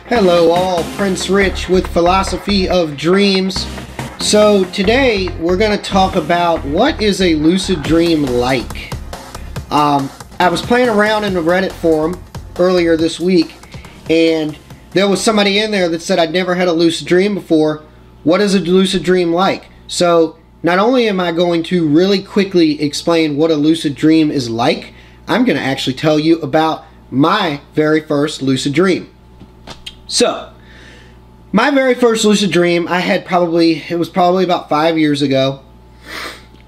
Hello all, Prince Rich with Philosophy of Dreams. So today we're going to talk about what is a lucid dream like. I was playing around in the Reddit forum earlier this week, and there was somebody in there that said I'd never had a lucid dream before. What is a lucid dream like? So not only am I going to really quickly explain what a lucid dream is like, I'm going to actually tell you about my very first lucid dream. So, my very first lucid dream, it was probably about 5 years ago.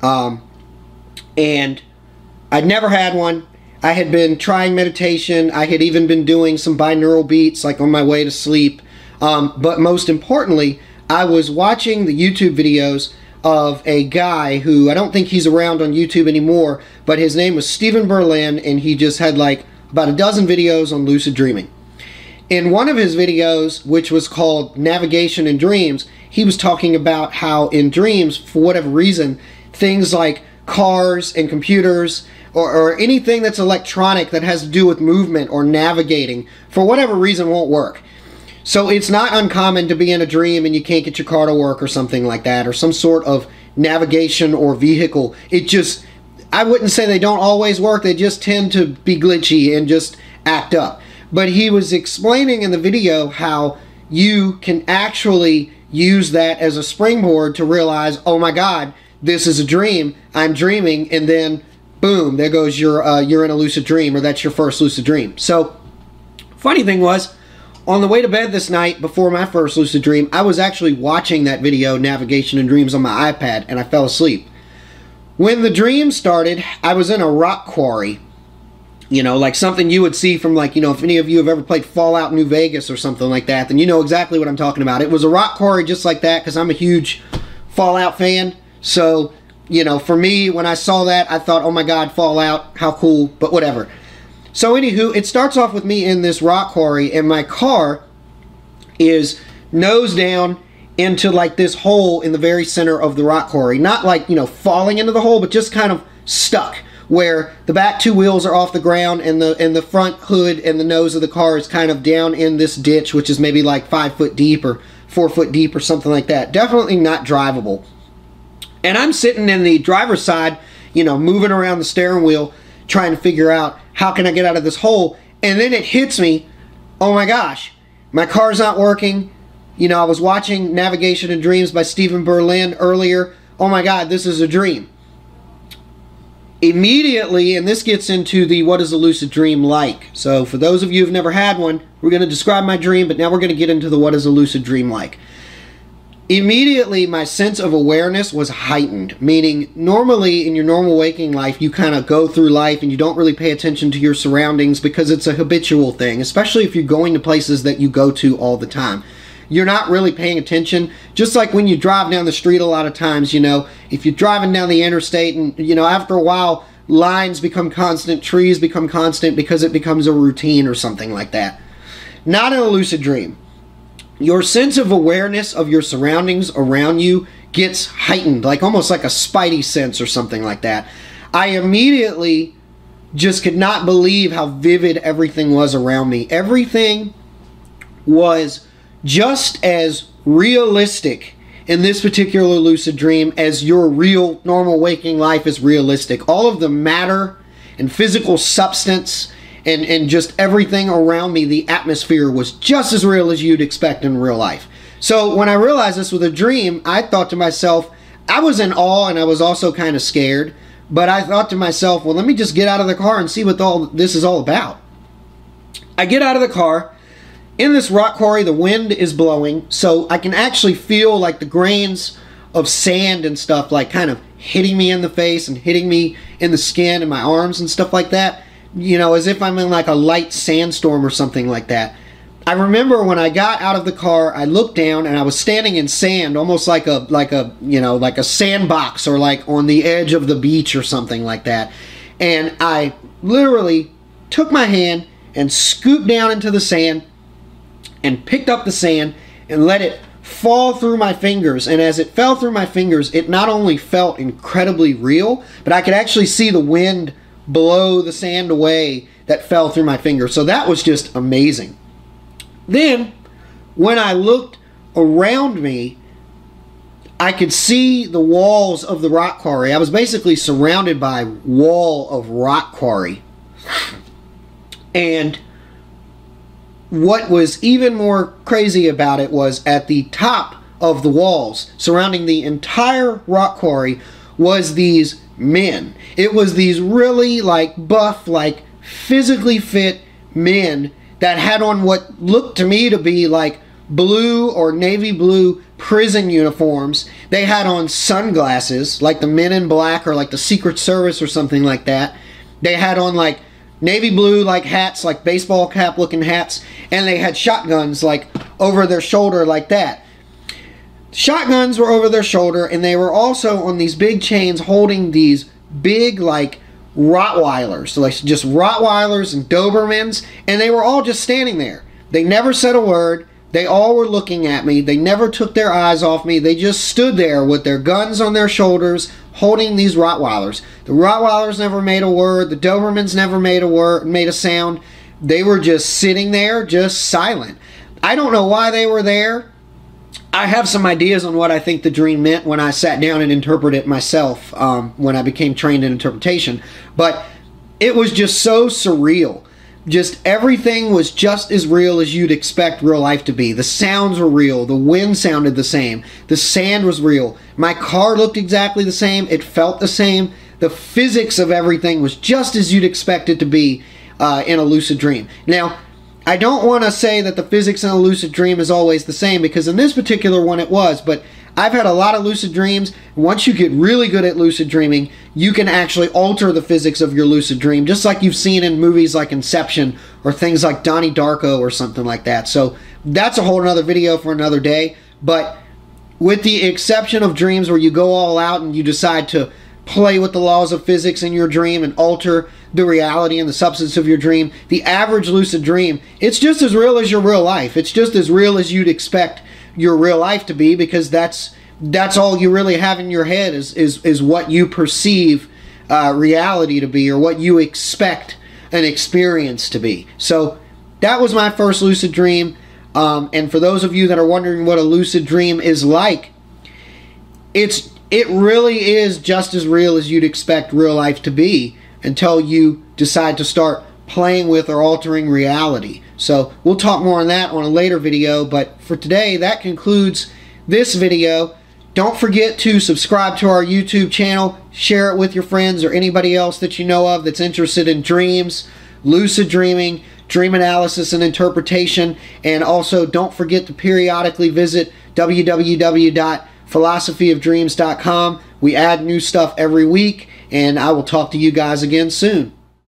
And I'd never had one. I had been trying meditation. I had even been doing some binaural beats, like on my way to sleep. But most importantly, I was watching the YouTube videos of a guy who, I don't think he's around on YouTube anymore, but his name was Stephen Berlin, and he just had like about a dozen videos on lucid dreaming. In one of his videos, which was called Navigation in Dreams, he was talking about how in dreams, for whatever reason, things like cars and computers or anything that's electronic that has to do with movement or navigating, for whatever reason, won't work. So it's not uncommon to be in a dream and you can't get your car to work or something like that, or some sort of navigation or vehicle. I wouldn't say they don't always work, they just tend to be glitchy and just act up. But he was explaining in the video how you can actually use that as a springboard to realize, oh my God, this is a dream, I'm dreaming, and then boom, there goes you're in a lucid dream, or that's your first lucid dream. So, funny thing was, on the way to bed this night before my first lucid dream, I was actually watching that video, Navigation in Dreams, on my iPad, and I fell asleep. When the dream started, I was in a rock quarry. You know, like something you would see from, like, you know, if any of you have ever played Fallout New Vegas or something like that, then you know exactly what I'm talking about. It was a rock quarry just like that, because I'm a huge Fallout fan. So, you know, for me, when I saw that, I thought, oh my God, Fallout, how cool, but whatever. So anywho, it starts off with me in this rock quarry, and my car is nose down into like this hole in the very center of the rock quarry. Not like, you know, falling into the hole, but just kind of stuck, where the back two wheels are off the ground and the front hood and the nose of the car is kind of down in this ditch, which is maybe like 5 foot deep or 4 foot deep or something like that. Definitely not drivable. And I'm sitting in the driver's side, you know, moving around the steering wheel, trying to figure out how can I get out of this hole. And then it hits me, oh my gosh, my car's not working. You know, I was watching Navigation in Dreams by Stephen Berlin earlier. Oh my God, this is a dream. Immediately, and this gets into the what is a lucid dream like. So for those of you who've never had one, we're going to describe my dream, but now we're going to get into the what is a lucid dream like. Immediately, my sense of awareness was heightened, meaning normally in your normal waking life, you kind of go through life and you don't really pay attention to your surroundings because it's a habitual thing, especially if you're going to places that you go to all the time. You're not really paying attention. Just like when you drive down the street a lot of times, you know, if you're driving down the interstate and, you know, after a while, lines become constant, trees become constant because it becomes a routine or something like that. Not in a lucid dream. Your sense of awareness of your surroundings around you gets heightened, like almost like a spidey sense or something like that. I immediately just could not believe how vivid everything was around me. Everything was just as realistic in this particular lucid dream as your real normal waking life is realistic. All of the matter and physical substance and just everything around me, the atmosphere was just as real as you'd expect in real life. So when I realized this was a dream, I thought to myself, I was in awe and I was also kind of scared, but I thought to myself, well, let me just get out of the car and see what all this is all about. I get out of the car. In this rock quarry, the wind is blowing, so I can actually feel like the grains of sand and stuff like kind of hitting me in the face and hitting me in the skin and my arms and stuff like that. You know, as if I'm in like a light sandstorm or something like that. I remember when I got out of the car, I looked down and I was standing in sand, almost like a sandbox or like on the edge of the beach or something like that. And I literally took my hand and scooped down into the sand and picked up the sand and let it fall through my fingers. And as it fell through my fingers, it not only felt incredibly real, but I could actually see the wind blow the sand away that fell through my fingers. So that was just amazing. Then when I looked around me, I could see the walls of the rock quarry. I was basically surrounded by a wall of rock quarry. And what was even more crazy about it was at the top of the walls surrounding the entire rock quarry was these men. It was these really like buff, like physically fit men that had on what looked to me to be like blue or navy blue prison uniforms. They had on sunglasses like the Men in Black or like the Secret Service or something like that. They had on like navy blue like hats, like baseball cap looking hats, and they had shotguns like over their shoulder like that. Shotguns were over their shoulder, and they were also on these big chains holding these big like Rottweilers, so like just Rottweilers and Dobermans, and they were all just standing there. They never said a word. They all were looking at me. They never took their eyes off me. They just stood there with their guns on their shoulders holding these Rottweilers. The Rottweilers never made a word. The Dobermans never made a sound. They were just sitting there, just silent. I don't know why they were there. I have some ideas on what I think the dream meant when I sat down and interpreted it myself when I became trained in interpretation. But it was just so surreal. Just everything was just as real as you'd expect real life to be. The sounds were real. The wind sounded the same. The sand was real. My car looked exactly the same. It felt the same. The physics of everything was just as you'd expect it to be in a lucid dream. Now, I don't want to say that the physics in a lucid dream is always the same, because in this particular one it was, but I've had a lot of lucid dreams. Once you get really good at lucid dreaming, you can actually alter the physics of your lucid dream, just like you've seen in movies like Inception or things like Donnie Darko or something like that. So that's a whole other video for another day. But with the exception of dreams where you go all out and you decide to play with the laws of physics in your dream and alter the reality and the substance of your dream, the average lucid dream, it's just as real as your real life. It's just as real as you'd expect your real life to be, because that's all you really have in your head is what you perceive reality to be, or what you expect an experience to be. So that was my first lucid dream. And for those of you that are wondering what a lucid dream is like, it really is just as real as you'd expect real life to be until you decide to start playing with or altering reality. So we'll talk more on that on a later video, but for today, that concludes this video. Don't forget to subscribe to our YouTube channel, share it with your friends or anybody else that you know of that's interested in dreams, lucid dreaming, dream analysis and interpretation, and also don't forget to periodically visit www.philosophyofdreams.com. We add new stuff every week, and I will talk to you guys again soon.